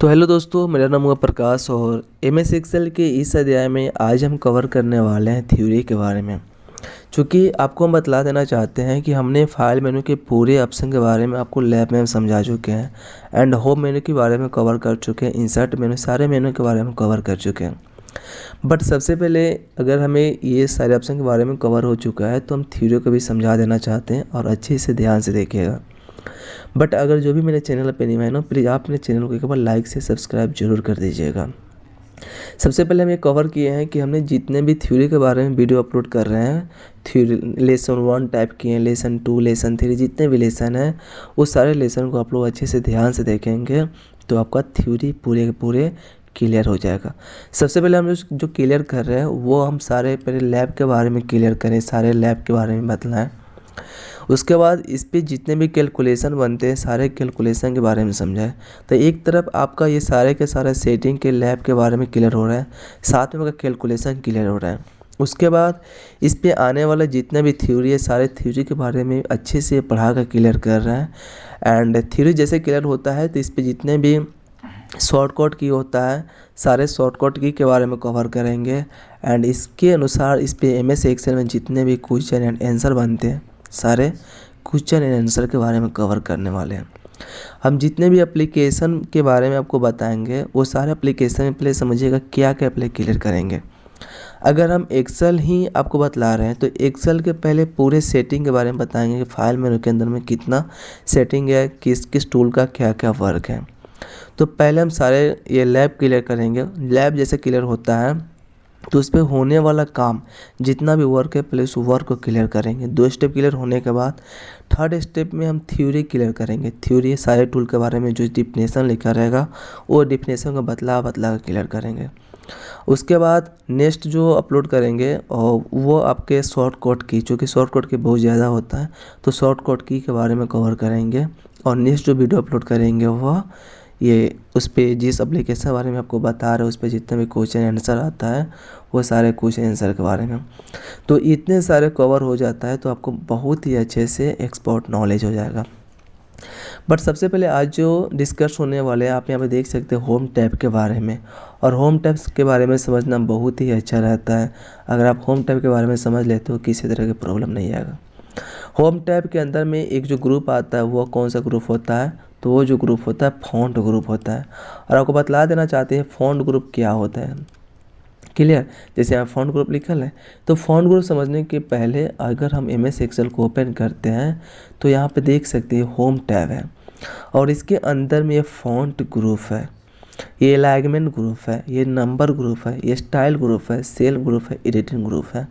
तो हेलो दोस्तों, मेरा नाम हुआ प्रकाश और एमएस एक्सेल के इस अध्याय में आज हम कवर करने वाले हैं थ्योरी के बारे में। चूँकि आपको हम बतला देना चाहते हैं कि हमने फाइल मेनू के पूरे ऑप्शन के बारे में आपको लैब में समझा चुके हैं एंड होम मेनू के बारे में कवर कर चुके हैं, इंसर्ट मेनू, सारे मेनू के बारे में कवर कर चुके हैं। बट सबसे पहले अगर हमें ये सारे ऑप्शन के बारे में कवर हो चुका है तो हम थ्योरी को भी समझा देना चाहते हैं और अच्छे से ध्यान से देखिएगा। बट अगर जो भी मेरे चैनल पे नहीं है ना, प्लीज़ आप मेरे चैनल को एक बार लाइक से सब्सक्राइब जरूर कर दीजिएगा। सबसे पहले हम ये कवर किए हैं कि हमने जितने भी थ्योरी के बारे में वीडियो अपलोड कर रहे हैं, थ्योरी लेसन 1 टाइप किए हैं, लेसन 2, लेसन 3, जितने भी लेसन हैं वो सारे लेसन को आप लोग अच्छे से ध्यान से देखेंगे तो आपका थ्योरी पूरे के पूरे क्लियर हो जाएगा। सबसे पहले हम जो क्लियर कर रहे हैं वो हम सारे पहले लैब के बारे में क्लियर करें, सारे लैब के बारे में बतलाएं। उसके बाद इस पे जितने भी कैलकुलेशन बनते हैं सारे कैलकुलेशन के बारे में समझाएं। तो एक तरफ आपका ये सारे के सारे सेटिंग के लैब के बारे में क्लियर हो रहा है, साथ में आपका कैलकुलेशन क्लियर हो रहा है। उसके बाद इस पे आने वाला जितना भी थ्योरी है सारे थ्योरी के बारे में अच्छे से पढ़ा कर क्लियर कर रहे हैं। एंड थ्योरी जैसे क्लियर होता है तो इस पर जितने भी शॉर्टकट की होता है सारे शॉर्टकट की के बारे में कवर करेंगे। एंड इसके अनुसार इस पे एमएस एक्सेल में जितने भी क्वेश्चन एंड आंसर बनते हैं सारे क्वेश्चन एंड आंसर के बारे में कवर करने वाले हैं। हम जितने भी एप्लीकेशन के बारे में आपको बताएंगे वो सारे एप्लीकेशन में पहले समझिएगा क्या क्या पहले क्लियर करेंगे। अगर हम एक्सेल ही आपको बतला रहे हैं तो एक्सेल के पहले पूरे सेटिंग के बारे में बताएंगे कि फाइल मेनू के अंदर में कितना सेटिंग है, किस किस टूल का क्या क्या वर्क है। तो पहले हम सारे ये लैब क्लियर करेंगे। लैब जैसे क्लियर होता है तो उस पर होने वाला काम जितना भी वर्क है पहले उस वर्क को क्लियर करेंगे। 2 स्टेप क्लियर होने के बाद 3rd स्टेप में हम थ्योरी क्लियर करेंगे। थ्योरी सारे टूल के बारे में जो डिफिनेशन लिखा रहेगा वो डिफिनेशन को बतला कर क्लियर करेंगे। उसके बाद नेक्स्ट जो अपलोड करेंगे और वो आपके शॉर्टकट की, चूँकि शॉर्टकट की बहुत ज़्यादा होता है तो शॉर्टकट की के बारे में कवर करेंगे। और नेक्स्ट जो वीडियो अपलोड करेंगे वह ये उस पर जिस एप्लीकेशन के बारे में आपको बता रहे हैं उस पर जितने भी क्वेश्चन आंसर आता है वो सारे क्वेश्चन आंसर के बारे में। तो इतने सारे कवर हो जाता है तो आपको बहुत ही अच्छे से एक्सपर्ट नॉलेज हो जाएगा। बट सबसे पहले आज जो डिस्कस होने वाले हैं आप यहाँ पे देख सकते हैं होम टैब के बारे में। और होम टैब्स के बारे में समझना बहुत ही अच्छा रहता है। अगर आप होम टैब के बारे में समझ लेते हो किसी तरह की प्रॉब्लम नहीं आएगा। होम टैब के अंदर में एक जो ग्रुप आता है वो कौन सा ग्रुप होता है, तो वो जो ग्रुप होता है फॉन्ट ग्रुप होता है। और आपको बतला देना चाहते हैं फॉन्ट ग्रुप क्या होता है। क्लियर? जैसे यहाँ फॉन्ट ग्रुप लिखल है तो फॉन्ट ग्रुप समझने के पहले अगर हम एमएस एक्सेल को ओपन करते हैं तो यहाँ पे देख सकते हैं होम टैब है और इसके अंदर में ये फॉन्ट ग्रुप है, ये अलाइनमेंट ग्रुप है, ये नंबर ग्रुप है, ये स्टाइल ग्रुप है, सेल ग्रुप है, एडिटिंग ग्रुप है।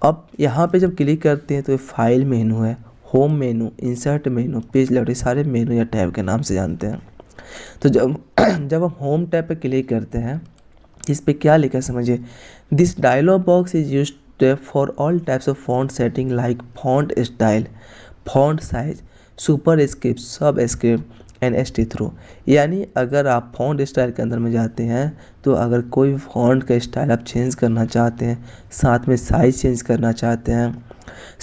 अब यहाँ पे जब क्लिक करते हैं तो ये फाइल मेनू है, होम मेनू, इंसर्ट मेनू, पेज लेआउट, सारे मेनू या टैब के नाम से जानते हैं। तो जब हम होम टैब पे क्लिक करते हैं इस पे क्या लिखा है समझिए। This dialog box is used for all types of font setting like font style, font size, superscript, subscript and ST through. यानी अगर आप फॉन्ट स्टाइल के अंदर में जाते हैं तो अगर कोई फॉन्ट का स्टाइल आप चेंज करना चाहते हैं, साथ में साइज चेंज करना चाहते हैं,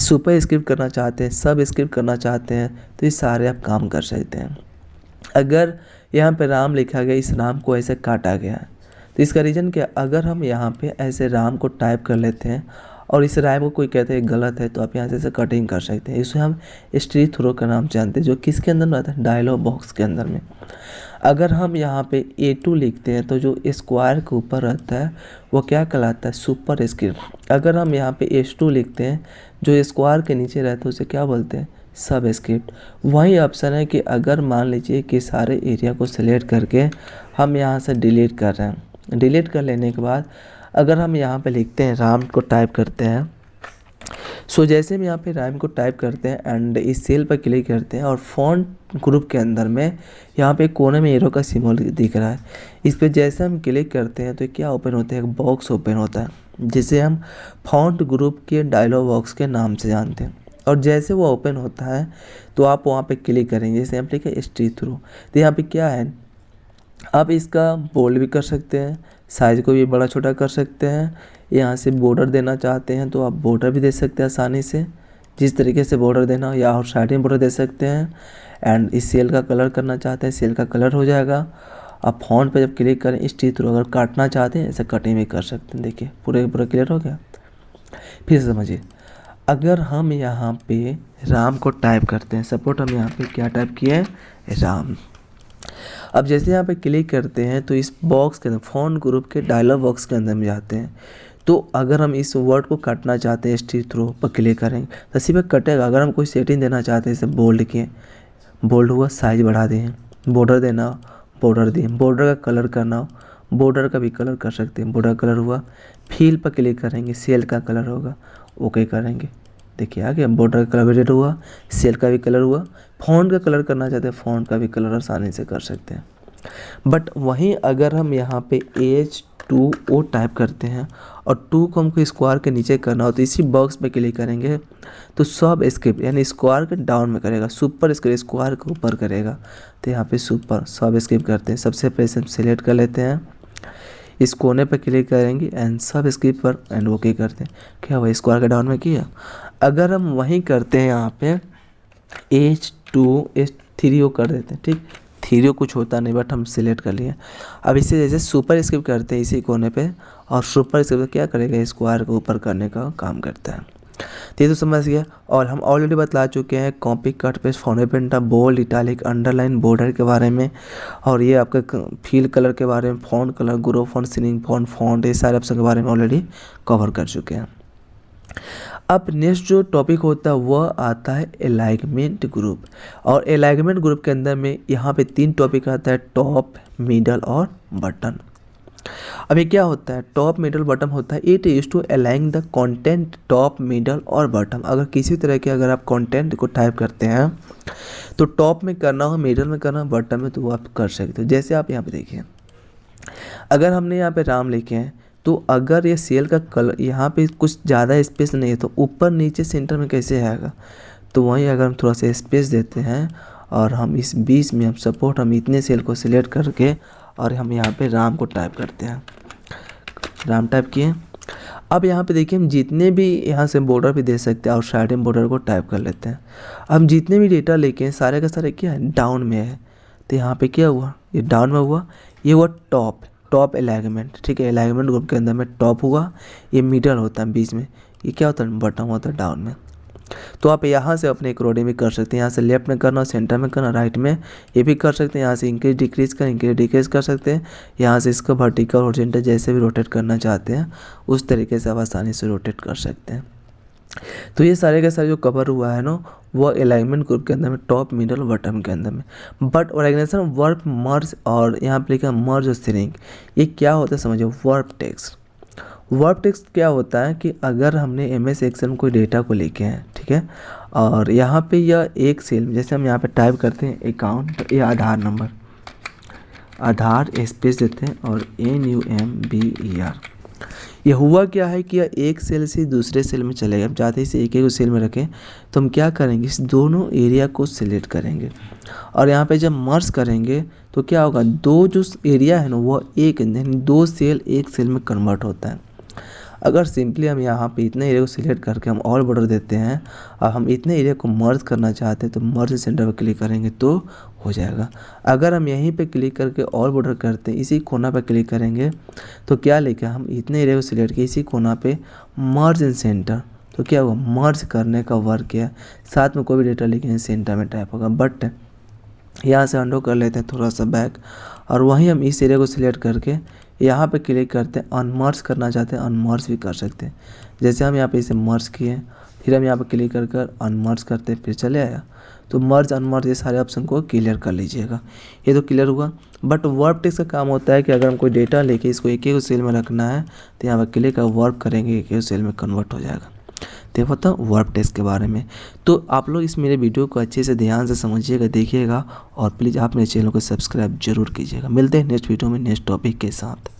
सुपर स्क्रिप्ट करना चाहते हैं, सब स्क्रिप्ट करना चाहते हैं तो ये सारे आप काम कर सकते हैं। अगर यहाँ पे राम लिखा गया, इस राम को ऐसे काटा गया है तो इसका रीज़न क्या, अगर हम यहाँ पे ऐसे राम को टाइप कर लेते हैं और इस राम को कोई कहते हैं गलत है तो आप यहाँ से ऐसे कटिंग कर सकते हैं। इसे हम स्ट्रीट थ्रो का नाम जानते हैं जो किसके अंदर में आता है, डायलॉग बॉक्स के अंदर में। अगर हम यहाँ पे A2 लिखते हैं तो जो स्क्वायर के ऊपर रहता है वो क्या कहलाता है, सुपर स्क्रिप्ट। अगर हम यहाँ पे H2 लिखते हैं जो स्क्वायर के नीचे रहता है उसे क्या बोलते हैं, सब स्क्रिप्ट। वही ऑप्शन है कि अगर मान लीजिए कि सारे एरिया को सिलेक्ट करके हम यहाँ से डिलीट कर रहे हैं, डिलीट कर लेने के बाद अगर हम यहाँ पे लिखते हैं राम को टाइप करते हैं, सो जैसे हम यहाँ पे राम को टाइप करते हैं एंड इस सेल पर क्लिक करते हैं और फॉन्ट ग्रुप के अंदर में यहाँ पे कोने में एरो का सिंबल दिख रहा है, इस पर जैसे हम क्लिक करते हैं तो क्या ओपन होता है, एक बॉक्स ओपन होता है जिसे हम फॉन्ट ग्रुप के डायलॉग बॉक्स के नाम से जानते हैं। और जैसे वो ओपन होता है तो आप वहाँ पे क्लिक करेंगे, जैसे यहाँ पे लिखा है स्ट्रीट थ्रू, तो यहाँ पे क्या है आप इसका बोल्ड भी कर सकते हैं, साइज़ को भी बड़ा छोटा कर सकते हैं। यहाँ से बॉर्डर देना चाहते हैं तो आप बॉर्डर भी दे सकते हैं आसानी से, जिस तरीके से बॉर्डर देना हो, या और साइड में बॉर्डर दे सकते हैं। एंड इस सेल का कलर करना चाहते हैं सेल का कलर हो जाएगा। अब फ़ॉन्ट पे जब क्लिक करें इस चित्र अगर काटना चाहते हैं ऐसे कटिंग भी कर सकते हैं। देखिए पूरा क्लियर हो गया। फिर से समझिए, अगर हम यहाँ पे राम को टाइप करते हैं, सपोर्ट हम यहाँ पे क्या टाइप किए हैं, राम। अब जैसे यहाँ पे क्लिक करते हैं तो इस बॉक्स के अंदर फ़ॉन्ट ग्रुप के डायलॉग बॉक्स के अंदर में जाते हैं। तो अगर हम इस वर्ड को काटना चाहते हैं स्ट्रीट थ्रू पर क्लिक करेंगे तो इसी पर कटेगा। अगर हम कोई सेटिंग देना चाहते हैं, जैसे बोल्ड किए, बोल्ड हुआ, साइज बढ़ा दिए, बॉर्डर देना, बॉर्डर दिए, बॉर्डर का कलर करना हो, बॉर्डर का भी कलर कर सकते हैं, बॉर्डर कलर हुआ। फील पर क्लिक करेंगे, सेल का कलर होगा, ओके करेंगे। देखिए आ गया, बॉर्डर का कलर भी रेड हुआ, सेल का भी कलर हुआ। फ़ॉन्ट का कलर करना चाहते हैं, फ़ॉन्ट का भी कलर आसानी से कर सकते हैं। बट वहीं अगर हम यहाँ पे H2O टाइप करते हैं और 2 को हमको स्क्वायर के नीचे करना हो तो इसी बॉक्स पे क्लिक करेंगे तो सब स्क्रिप्ट यानी स्क्वायर के डाउन में करेगा, सुपर स्क्वायर के ऊपर करेगा। तो यहाँ पे सुपर सब स्क्रिप्ट करते हैं। सबसे पहले हम सिलेक्ट कर लेते हैं, इस कोने पर क्लिक करेंगे एंड सब स्क्रिप्ट पर एंड ओके करते हैं। क्या हुआ, स्क्वायर के डाउन में किया। अगर हम वहीं करते हैं यहाँ पे H2O कर देते हैं, ठीक, 3 कुछ होता नहीं बट हम सिलेक्ट कर लिए। अब इसे जैसे सुपर स्क्रिप्ट करते हैं इसी कोने पे, और सुपर स्क्रिप्ट क्या करेगा, स्क्वायर को ऊपर करने का काम करता है। तो ये तो समझ गया। और हम ऑलरेडी बतला चुके हैं copy, cut, paste, format, bold, italic, underline, border के बारे में, और ये आपका फील कलर के बारे में, font colour, grow font, ceiling font, ये सारे ऑप्शन के बारे में ऑलरेडी कवर कर चुके हैं। अब नेक्स्ट जो टॉपिक होता है वह आता है अलाइनमेंट ग्रुप। और अलाइनमेंट ग्रुप के अंदर में यहाँ पे 3 टॉपिक आता है, टॉप, मिडल और बटन। अब ये क्या होता है, टॉप, मिडल, बटन होता है, it use to align the content top, middle और बटन। अगर किसी तरह के अगर आप कंटेंट को टाइप करते हैं तो टॉप में करना हो, मिडल में करना हो, बटन में, तो वो आप कर सकते हो। जैसे आप यहाँ पे देखिए, अगर हमने यहाँ पे राम लिखे हैं तो अगर ये सेल का कलर यहाँ पे कुछ ज़्यादा स्पेस नहीं है तो ऊपर नीचे सेंटर में कैसे आएगा। तो वहीं अगर हम थोड़ा सा स्पेस देते हैं और हम इस बीच में हम सपोर्ट हम इतने सेल को सिलेक्ट करके और हम यहाँ पे राम को टाइप करते हैं, राम टाइप किए। अब यहाँ पे देखिए हम जितने भी यहाँ से बॉर्डर भी दे सकते हैं और साइड में बॉर्डर को टाइप कर लेते हैं। हम जितने भी डेटा लेके हैं सारे का सारे क्या है, डाउन में है। तो यहाँ पे क्या हुआ, ये डाउन में हुआ, ये हुआ टॉप अलाइनमेंट, ठीक है। अलाइनमेंट ग्रुप के अंदर में टॉप हुआ, ये मिडल होता है बीच में, ये क्या होता है, बटन होता है डाउन में। तो आप यहाँ से अपने अकॉर्डिंग भी कर सकते हैं, यहाँ से लेफ्ट में करना, सेंटर में करना, राइट में ये भी कर सकते हैं। यहाँ से इंक्रीज डिक्रीज कर सकते हैं। यहाँ से इसको वर्टिकल हॉरिजॉन्टल जैसे भी रोटेट करना चाहते हैं उस तरीके से आप आसानी से रोटेट कर सकते हैं। तो ये सारे का सारे जो कवर हुआ है ना वो अलाइनमेंट ग्रुप के अंदर में, टॉप, मिडल, बटन के अंदर में। बट ऑर्गेनाइजेशन वर्ब, मर्ज और यहाँ पे लिखा मर्ज और श्रिंक, ये क्या होता है समझिए। वर्ब टेक्स्ट क्या होता है कि अगर हमने MS एक्सेल में कोई डेटा को लिखे हैं, ठीक है, और यहाँ पे यह एक सेल में जैसे हम यहाँ पे टाइप करते हैं अकाउंट, तो ये आधार नंबर, आधार स्पेस देते हैं और NUMBER। ये हुआ क्या है कि यह एक सेल से दूसरे सेल में चलेगा। हम चाहते हैं इसे एक सेल में रखें तो हम क्या करेंगे, इस दोनों एरिया को सिलेक्ट करेंगे और यहाँ पे जब मर्ज करेंगे तो क्या होगा, दो जो एरिया है ना वो एक, 2 सेल एक सेल में कन्वर्ट होता है। अगर सिंपली हम यहाँ पे इतने एरिया को सिलेक्ट करके हम ऑल बॉर्डर देते हैं और हम इतने एरिया को मर्ज करना चाहते हैं तो मर्ज सेंटर पर क्लिक करेंगे तो हो जाएगा। अगर हम यहीं पे क्लिक करके ऑल बॉर्डर करते हैं, इसी कोना पे क्लिक करेंगे तो क्या लिखा, हम इतने एरिया को सिलेक्ट किए, इसी कोना पे मर्ज इन सेंटर, तो क्या होगा, मर्ज करने का वर्क किया, साथ में कोई भी डेटा लिखे सेंटर में टाइप होगा। बट यहाँ से अंडो कर लेते हैं थोड़ा सा बैक और वहीं हम इस एरिया को सिलेक्ट करके यहाँ पे क्लिक करते हैं, अनमर्ज करना चाहते हैं अनमर्ज भी कर सकते हैं। जैसे हम यहाँ पे इसे मर्ज किए, फिर हम यहाँ पे क्लिक कर अनमर्ज करते हैं, फिर चले आया। तो मर्ज अनमर्ज ये सारे ऑप्शन को क्लियर कर लीजिएगा। ये तो क्लियर हुआ। बट वर्ब टेक्स्ट का काम होता है कि अगर हम कोई डेटा लेके इसको एक एक सेल में रखना है तो यहाँ पर क्लिक कर वर्ब करेंगे, एक एक सेल में कन्वर्ट हो जाएगा। तो पता वर्ब टेक्स्ट के बारे में। तो आप लोग इस मेरे वीडियो को अच्छे से ध्यान से समझिएगा, देखिएगा और प्लीज़ आप मेरे चैनल को सब्सक्राइब जरूर कीजिएगा। मिलते हैं नेक्स्ट वीडियो में नेक्स्ट टॉपिक के साथ।